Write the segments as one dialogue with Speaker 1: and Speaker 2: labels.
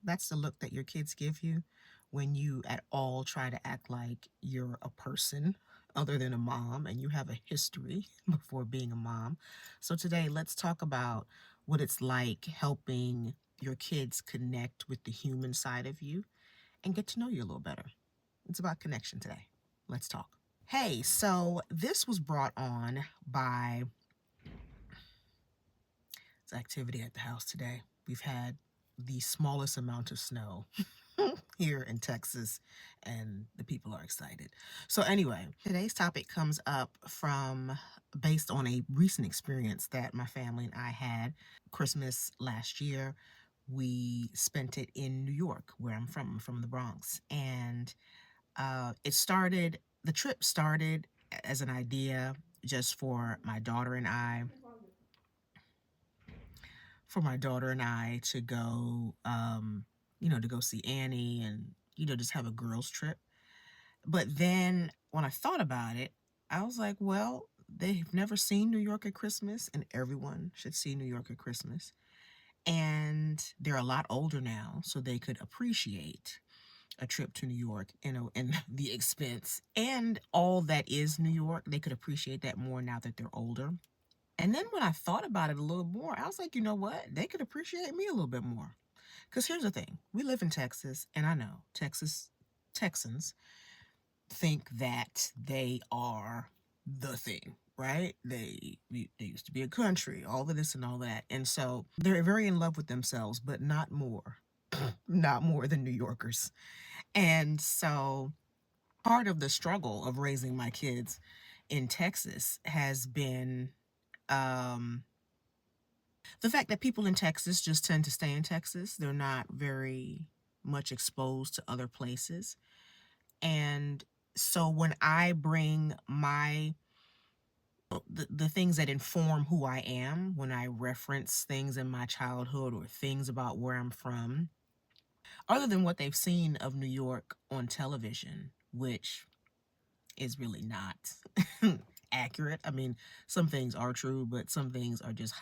Speaker 1: That's the look that your kids give you when you at all try to act like you're a person other than a mom and you have a history before being a mom. So today, let's talk about what it's like helping your kids connect with the human side of you and get to know you a little better. It's about connection today. Let's talk. Hey, so this was brought on by activity at the house today. We've had the smallest amount of snow here in Texas, and the people are excited. So anyway, today's topic comes up from based on a recent experience that my family and I had. Christmas last year, we spent it in New York, where I'm from. I'm from the Bronx, and the trip started as an idea just for my daughter and I to go, to go see Annie and, just have a girls' trip. But then when I thought about it, I was like, well, they've never seen New York at Christmas, and everyone should see New York at Christmas. And they're a lot older now, so they could appreciate a trip to New York, and the expense and all that is New York. They could appreciate that more now that they're older. And then when I thought about it a little more, I was like, you know what? They could appreciate me a little bit more. Because here's the thing. We live in Texas, and I know Texans think that they are the thing, right? They used to be a country, all of this and all that. And so they're very in love with themselves, but not more. Not more than New Yorkers. And so part of the struggle of raising my kids in Texas has been the fact that people in Texas just tend to stay in Texas. They're not very much exposed to other places. And so when I bring the things that inform who I am, when I reference things in my childhood or things about where I'm from, other than what they've seen of New York on television, which is really not accurate. I mean, some things are true, but some things are just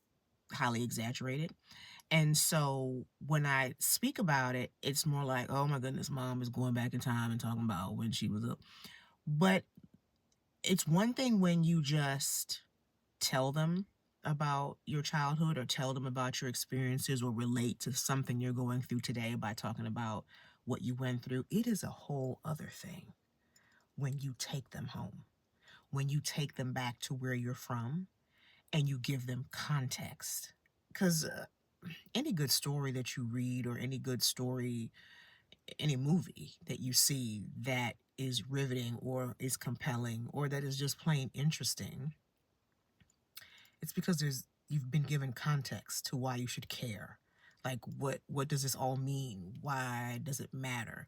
Speaker 1: highly exaggerated. And so when I speak about it, it's more like, oh my goodness, mom is going back in time and talking about when she was up. But it's one thing when you just tell them about your childhood or tell them about your experiences or relate to something you're going through today by talking about what you went through. It is a whole other thing when you take them home, when you take them back to where you're from and you give them context. Because any good story that you read or any good story, any movie that you see that is riveting or is compelling or that is just plain interesting, it's because you've been given context to why you should care. Like what does this all mean? Why does it matter?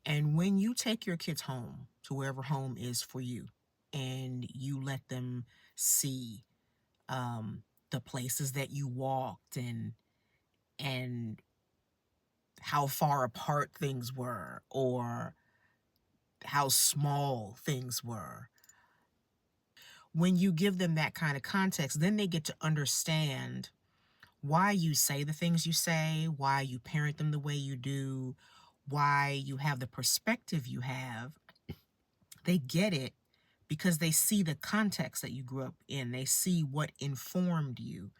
Speaker 1: And when you take your kids home to wherever home is for you and you let them see the places that you walked and how far apart things were or how small things were. When you give them that kind of context, then they get to understand why you say the things you say, why you parent them the way you do, why you have the perspective you have. They get it because they see the context that you grew up in. They see what informed you.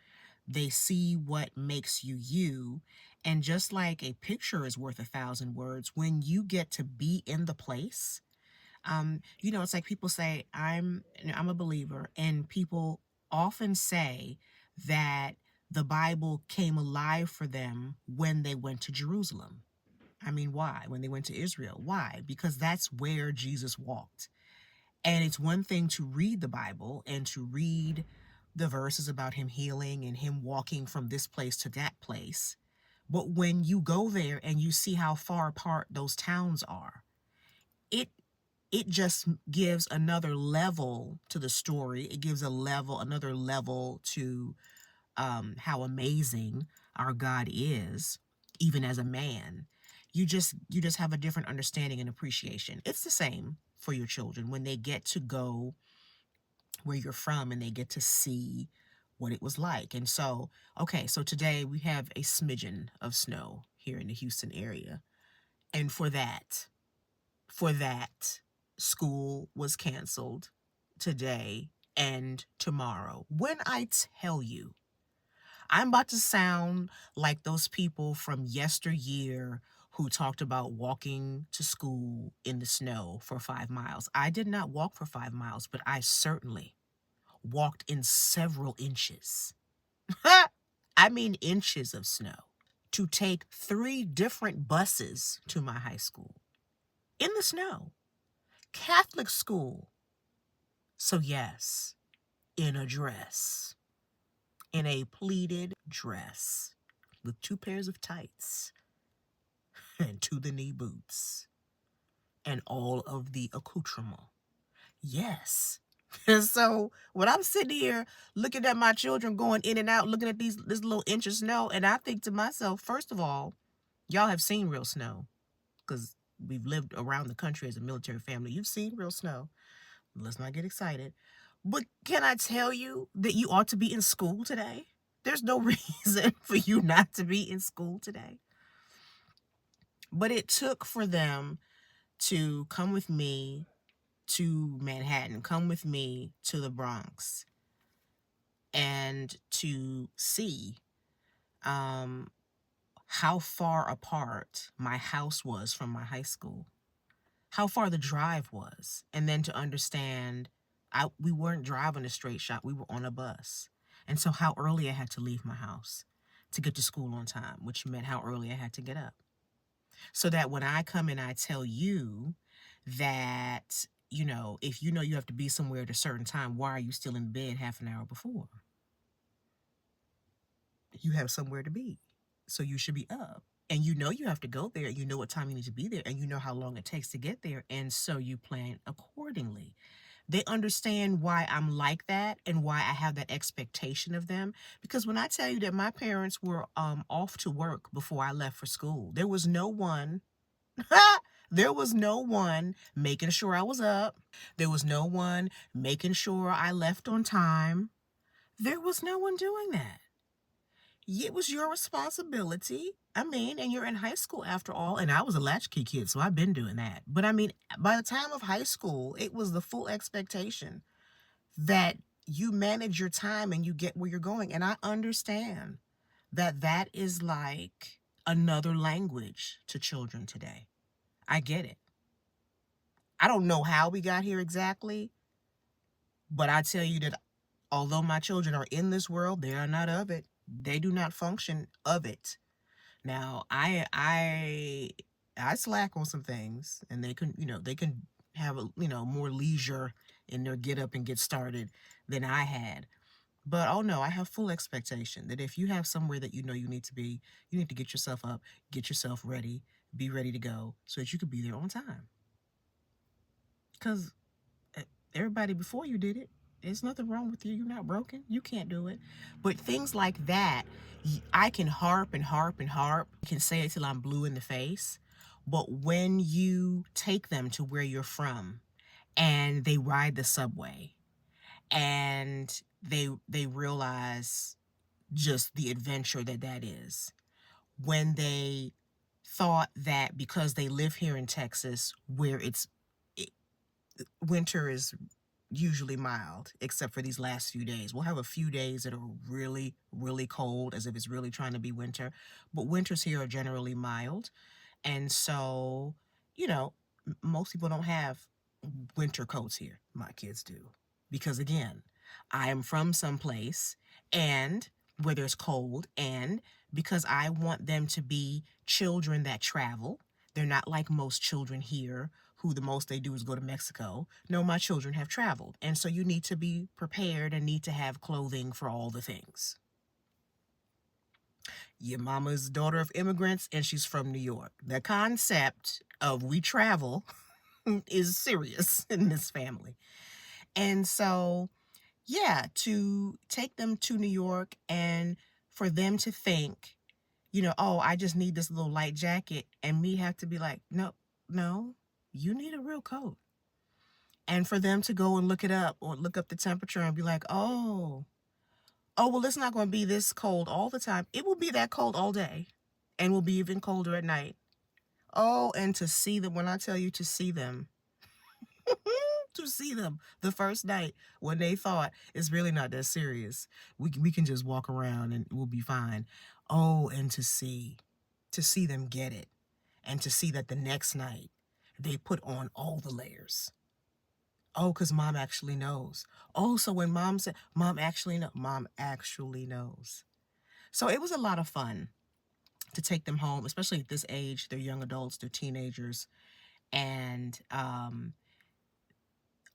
Speaker 1: They see what makes you you. And just like a picture is worth 1,000 words, when you get to be in the place, it's like people say, I'm a believer, and people often say that the Bible came alive for them when they went to Jerusalem. I mean, why? When they went to Israel. Why? Because that's where Jesus walked. And it's one thing to read the Bible and to read the verses about him healing and him walking from this place to that place. But when you go there and you see how far apart those towns are, it just gives another level to the story. It gives another level to how amazing our God is, even as a man. You just have a different understanding and appreciation. It's the same for your children when they get to go where you're from and they get to see what it was like. And so, okay, so today we have a smidgen of snow here in the Houston area. And for that, school was canceled today and tomorrow. When I tell you, I'm about to sound like those people from yesteryear who talked about walking to school in the snow for 5 miles. I did not walk for 5 miles, but I certainly walked in several inches. I mean, inches of snow to take 3 different buses to my high school in the snow. Catholic school. So, yes, in a dress, in a pleated dress with 2 pairs of tights and to the knee boots and all of the accoutrement. Yes. And so when I'm sitting here looking at my children going in and out, looking at this little inch of snow, and I think to myself, first of all, y'all have seen real snow because we've lived around the country as a military family. You've seen real snow. Let's not get excited. But can I tell you that you ought to be in school today? There's no reason for you not to be in school today. But it took for them to come with me to Manhattan, come with me to the Bronx, and to see how far apart my house was from my high school, how far the drive was, and then to understand we weren't driving a straight shot, we were on a bus. And so how early I had to leave my house to get to school on time, which meant how early I had to get up. So that when I come and I tell you that, if you know you have to be somewhere at a certain time, why are you still in bed half an hour before? You have somewhere to be. So you should be up. And you know you have to go there. You know what time you need to be there. And you know how long it takes to get there. And so you plan accordingly. They understand why I'm like that and why I have that expectation of them. Because when I tell you that my parents were off to work before I left for school, there was no one there was no one making sure I was up. There was no one making sure I left on time. There was no one doing that. It was your responsibility. I mean, and you're in high school after all, and I was a latchkey kid, so I've been doing that. But I mean, by the time of high school, it was the full expectation that you manage your time and you get where you're going. And I understand that that is like another language to children today. I get it. I don't know how we got here exactly, but I tell you that although my children are in this world, they are not of it. They do not function of it. Now, I slack on some things, and they can have more leisure in their get up and get started than I had. But oh no, I have full expectation that if you have somewhere that you know you need to be, you need to get yourself up, get yourself ready, be ready to go so that you could be there on time. Because everybody before you did it. There's nothing wrong with you. You're not broken. You can't do it. But things like that, I can harp and harp and harp. I can say it till I'm blue in the face. But when you take them to where you're from and they ride the subway and they realize just the adventure that is, when they thought that because they live here in Texas where winter is usually mild, except for these last few days. We'll have a few days that are really, really cold, as if it's really trying to be winter. But winters here are generally mild. And so, most people don't have winter coats here. My kids do. Because again, I am from someplace and where there's cold, and because I want them to be children that travel. They're not like most children here who the most they do is go to Mexico. No, my children have traveled. And so you need to be prepared and need to have clothing for all the things. Your mama's daughter of immigrants and she's from New York. The concept of we travel is serious in this family. And so, yeah, to take them to New York and for them to think, oh, I just need this little light jacket, and me have to be like, no, you need a real coat. And for them to go and look it up or look up the temperature and be like, oh, well, it's not going to be this cold all the time. It will be that cold all day. and will be even colder at night. Oh, and to see them, when I tell you to see them, to see them the first night when they thought it's really not that serious. We can just walk around and we'll be fine. Oh, and to see them get it, and to see that the next night they put on all the layers. Oh, because mom actually knows. Oh, so when mom said, mom actually knows. So it was a lot of fun to take them home, especially at this age. They're young adults, they're teenagers. And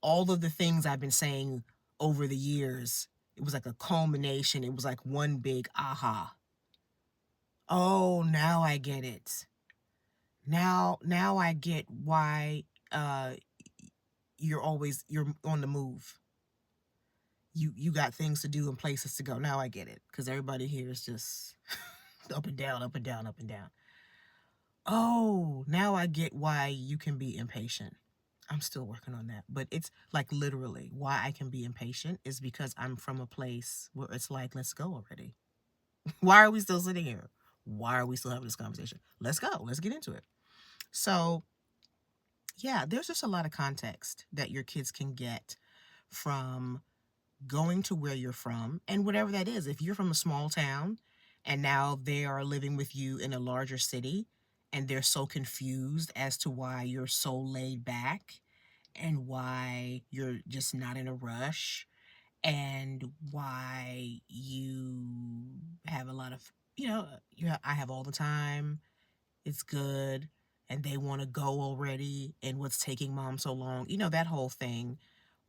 Speaker 1: all of the things I've been saying over the years, it was like a culmination. It was like one big aha. Oh, now I get it. Now I get why uh you're on the move. You got things to do and places to go. Now I get it, because everybody here is just up and down, up and down, up and down. Oh, now I get why you can be impatient. I'm still working on that, but it's like literally why I can be impatient is because I'm from a place where it's like, let's go already. Why are we still sitting here? Why are we still having this conversation? Let's go. Let's get into it. So, yeah, there's just a lot of context that your kids can get from going to where you're from, and whatever that is. If you're from a small town and now they are living with you in a larger city and they're so confused as to why you're so laid back and why you're just not in a rush and why you have a lot of, I have all the time, it's good, and they want to go already, and what's taking mom so long, that whole thing.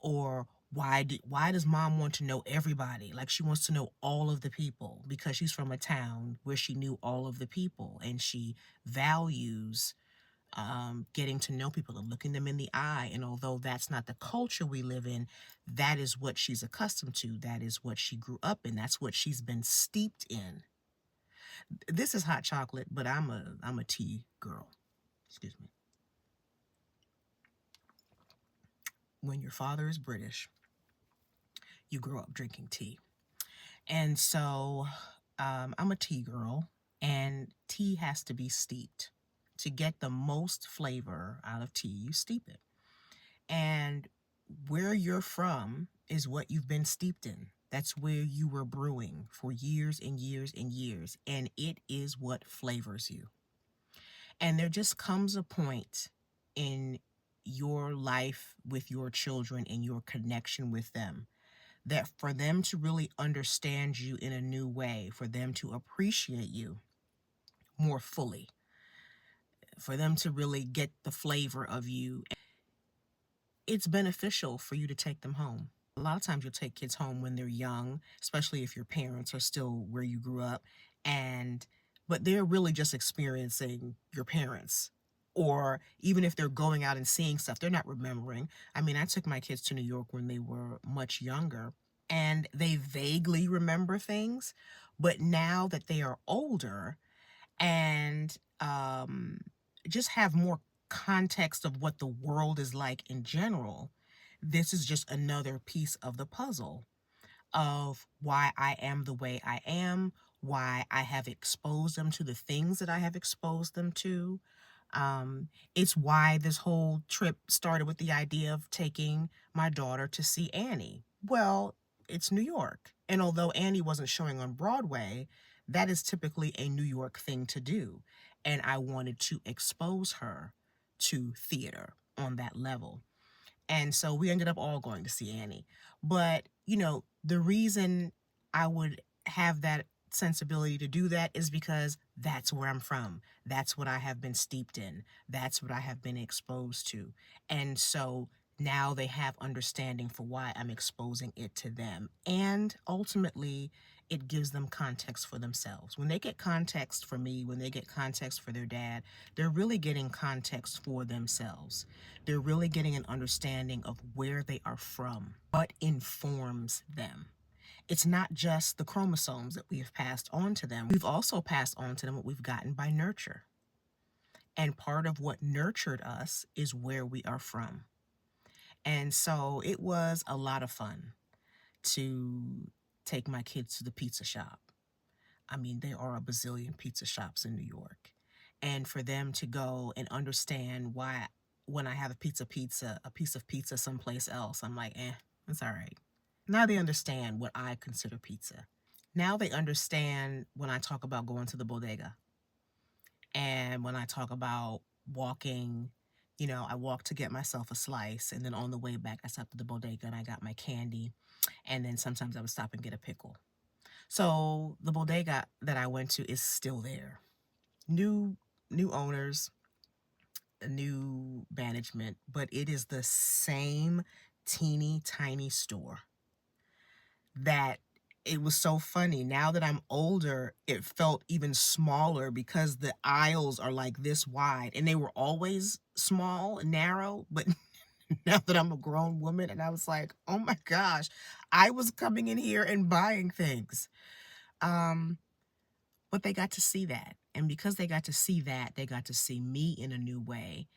Speaker 1: Or why does mom want to know everybody? Like, she wants to know all of the people because she's from a town where she knew all of the people, and she values getting to know people and looking them in the eye. And although that's not the culture we live in, that is what she's accustomed to. That is what she grew up in. That's what she's been steeped in. This is hot chocolate, but I'm a tea girl. Excuse me. When your father is British, you grow up drinking tea. And so I'm a tea girl, and tea has to be steeped. To get the most flavor out of tea, you steep it. And where you're from is what you've been steeped in. That's where you were brewing for years and years and years, and it is what flavors you. And there just comes a point in your life with your children and your connection with them that for them to really understand you in a new way, for them to appreciate you more fully, for them to really get the flavor of you, it's beneficial for you to take them home. A lot of times you'll take kids home when they're young, especially if your parents are still where you grew up, and but they're really just experiencing your parents. Or even if they're going out and seeing stuff, they're not remembering. I mean, I took my kids to New York when they were much younger, and they vaguely remember things, but now that they are older and just have more context of what the world is like in general, this is just another piece of the puzzle of why I am the way I am, why I have exposed them to the things that I have exposed them to. It's why this whole trip started with the idea of taking my daughter to see Annie. Well, it's New York. And although Annie wasn't showing on Broadway, that is typically a New York thing to do. And I wanted to expose her to theater on that level. And so we ended up all going to see Annie. But, the reason I would have that sensibility to do that is because that's where I'm from. That's what I have been steeped in. That's what I have been exposed to. And so now they have understanding for why I'm exposing it to them. And ultimately, it gives them context for themselves. When they get context for me, when they get context for their dad, they're really getting context for themselves. They're really getting an understanding of where they are from, what informs them. It's not just the chromosomes that we have passed on to them. We've also passed on to them what we've gotten by nurture. And part of what nurtured us is where we are from. And so it was a lot of fun to take my kids to the pizza shop. I mean, there are a bazillion pizza shops in New York. And for them to go and understand why when I have a piece of pizza someplace else, I'm like, it's all right. Now they understand what I consider pizza. Now they understand when I talk about going to the bodega and when I talk about walking, I walked to get myself a slice, and then on the way back, I stopped at the bodega and I got my candy. And then sometimes I would stop and get a pickle. So the bodega that I went to is still there. New new owners, new management, but it is the same teeny tiny store that it was so funny. Now that I'm older, it felt even smaller because the aisles are like this wide, and they were always small and narrow, but now that I'm a grown woman, and I was like, oh my gosh, I was coming in here and buying things. But they got to see that. And because they got to see that, they got to see me in a new way.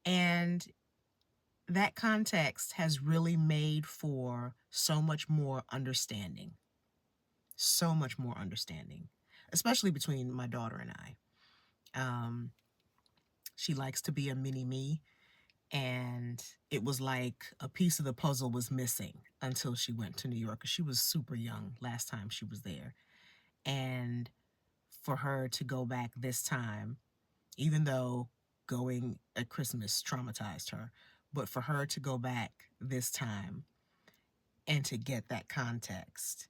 Speaker 1: And that context has really made for so much more understanding, so much more understanding, especially between my daughter and I. She likes to be a mini me, and it was like a piece of the puzzle was missing until she went to New York. 'Cause she was super young last time she was there. And for her to go back this time, even though going at Christmas traumatized her, but for her to go back this time and to get that context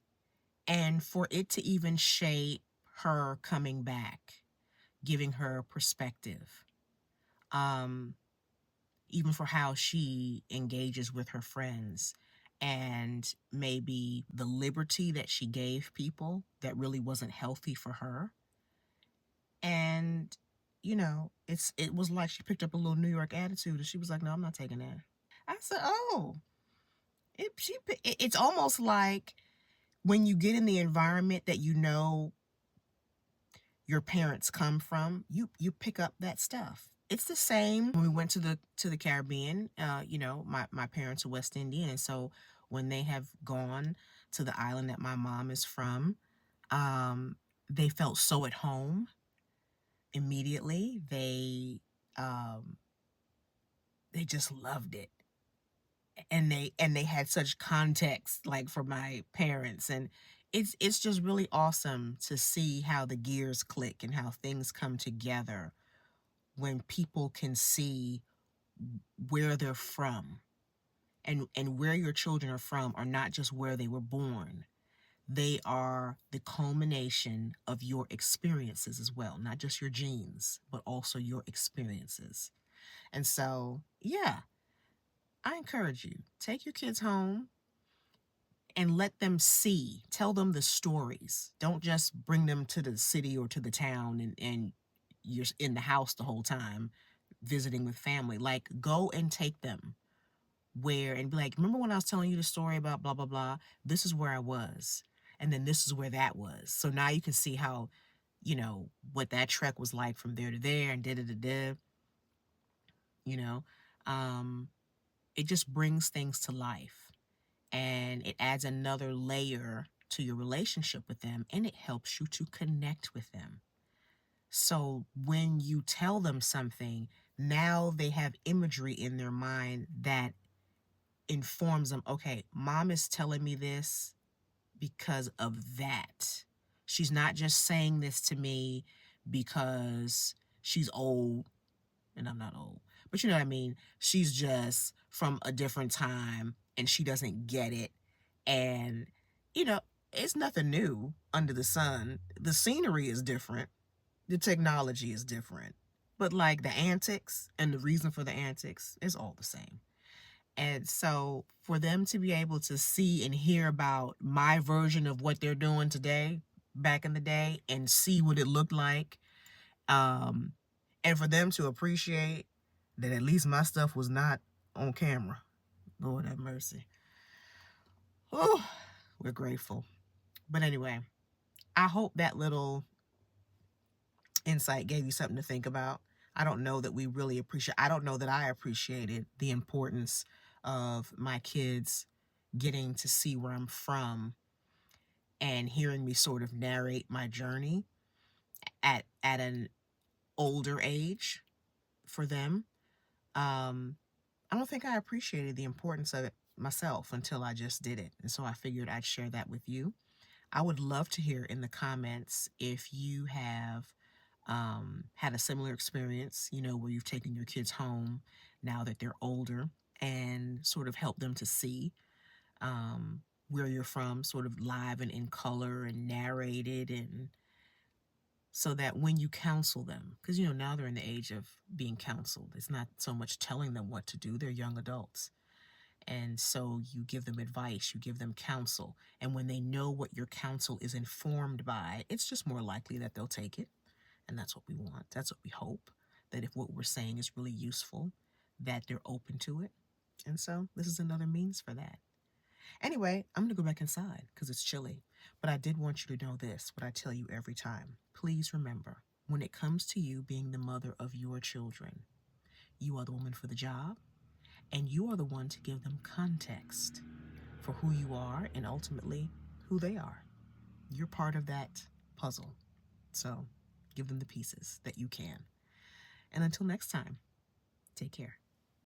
Speaker 1: and for it to even shape her coming back, giving her perspective, um, even for how she engages with her friends and maybe the liberty that she gave people that really wasn't healthy for her. And it was like she picked up a little New York attitude, and she was like, "No, I'm not taking that." I said, "Oh, it's almost like when you get in the environment that your parents come from, you pick up that stuff." It's the same when we went to the Caribbean. My parents are West Indian, and so when they have gone to the island that my mom is from, um, they felt so at home immediately. Um, they just loved it, and they had such context, like for my parents, and it's just really awesome to see how the gears click and how things come together when people can see where they're from, and where your children are from are not just where they were born. They are the culmination of your experiences as well, not just your genes, but also your experiences. And so, yeah, I encourage you, take your kids home and let them see, tell them the stories. Don't just bring them to the city or to the town and you're in the house the whole time visiting with family. Like, go and take them where and be like, remember when I was telling you the story about blah, blah, blah? This is where I was. And then this is where that was. So now you can see how, what that trek was like from there to there and da da da da, you know. Um, it just brings things to life, and it adds another layer to your relationship with them, and it helps you to connect with them. So when you tell them something, now they have imagery in their mind that informs them, okay, mom is telling me this because of that. She's not just saying this to me because she's old, and I'm not old, but you know what I mean? She's just from a different time and she doesn't get it. And, you know, it's nothing new under the sun. The scenery is different, the technology is different, but like the antics and the reason for the antics is all the same. And so for them to be able to see and hear about my version of what they're doing today, back in the day, and see what it looked like, um, and for them to appreciate that at least my stuff was not on camera. Lord have mercy. Oh, we're grateful. But anyway, I hope that little insight gave you something to think about. I don't know that we really appreciate, I don't know that I appreciated the importance of my kids getting to see where I'm from and hearing me sort of narrate my journey at an older age for them, I don't think I appreciated the importance of it myself until I just did it. And so I figured I'd share that with you. I would love to hear in the comments if you have had a similar experience, where you've taken your kids home now that they're older and sort of help them to see where you're from, sort of live and in color and narrated, and so that when you counsel them, because now they're in the age of being counseled, it's not so much telling them what to do, they're young adults. And so you give them advice, you give them counsel. And when they know what your counsel is informed by, it's just more likely that they'll take it. And that's what we want. That's what we hope. That if what we're saying is really useful, that they're open to it. And so this is another means for that. Anyway, I'm going to go back inside because it's chilly. But I did want you to know this, what I tell you every time. Please remember, when it comes to you being the mother of your children, you are the woman for the job. And you are the one to give them context for who you are and ultimately who they are. You're part of that puzzle. So give them the pieces that you can. And until next time, take care.